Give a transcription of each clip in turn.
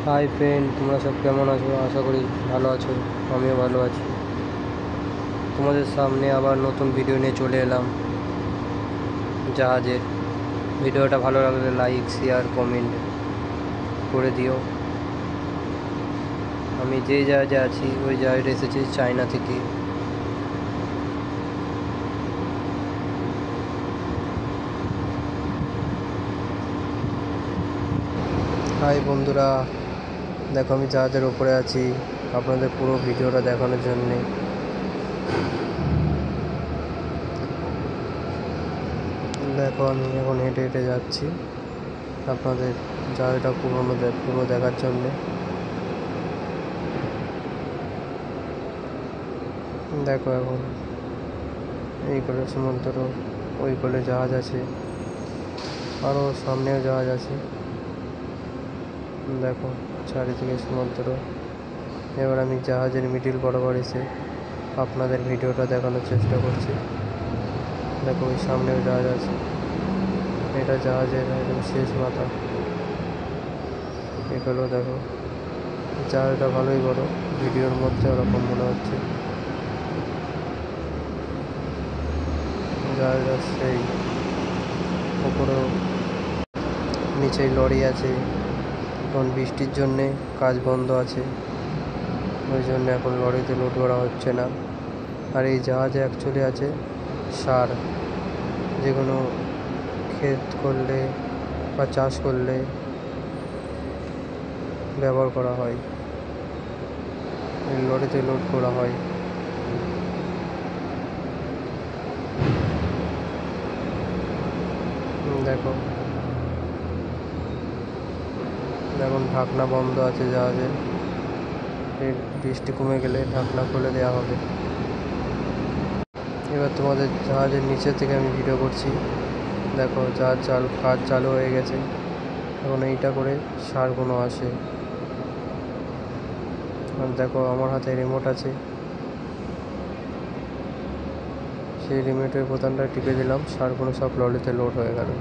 Hi friend, তোমরা সব কেমন আছো? আশা করি ভালো আছো। আমিও ভালো আছি। তোমাদের সামনে আবার নতুন ভিডিও নিয়ে চলে এলাম জাহাজের। ভিডিওটা ভালো লাগলে লাইক, শেয়ার, কমেন্ট করে দিও। আমি যে জাহাজে আছি ওই জাহাজে এসেছি চায়না থেকে। হাই বন্ধুরা, দেখো আমি জাহাজের ওপরে আছি আপনাদের পুরো ভিডিওটা দেখানোর জন্যে। দেখো আমি এখন হেঁটে হেঁটে যাচ্ছি আপনাদের জায়গাটা পুরো দেখার জন্যে। দেখো এখন এই কোলে সমুদ্র, ওই কোলে জাহাজ আছে, আরও সামনেও জাহাজ আছে। দেখো চারিদিকে সমুদ্র। এবার আমি জাহাজের মিডিল বরাবর এসে আপনাদের ভিডিওটা দেখানোর চেষ্টা করছি। দেখো ওই সামনেও জাহাজ আছে, এটা জাহাজের একদম শেষ মাথা। এগুলো দেখো, জাহাজটা ভালোই বড়, ভিডিওর মধ্যে ওরকম মনে হচ্ছে। জাহাজটা সেই উপরেও নিচেই লরি আছে। এখন বৃষ্টির জন্যে কাজ বন্ধ আছে, ওই জন্য এখন লরিতে লোড করা হচ্ছে না। আর এই জাহাজে অ্যাকচুয়ালি আছে সার, যেগুলো ক্ষেত করলে বা চাষ করলে ব্যবহার করা হয়, এই লরিতে লোড করা হয়। দেখো এখন ঢাকনা বন্ধ আছে জাহাজের, এই বৃষ্টি কমে গেলে ঢাকনা খুলে দেওয়া হবে। এবার তোমাদের জাহাজের নিচে থেকে আমি ভিডিও করছি। দেখো কাজ চালু হয়ে গেছে, এখন এইটা করে সারগুলো আসে। আর দেখো আমার হাতে রিমোট আছে, সেই রিমোটের বোতামটা টিপে দিলাম, সারগুলো সব লরিতে লোড হয়ে গেল।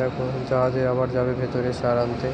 দেখো জাহাজে আবার যাবে ভেতরে সার আনতে।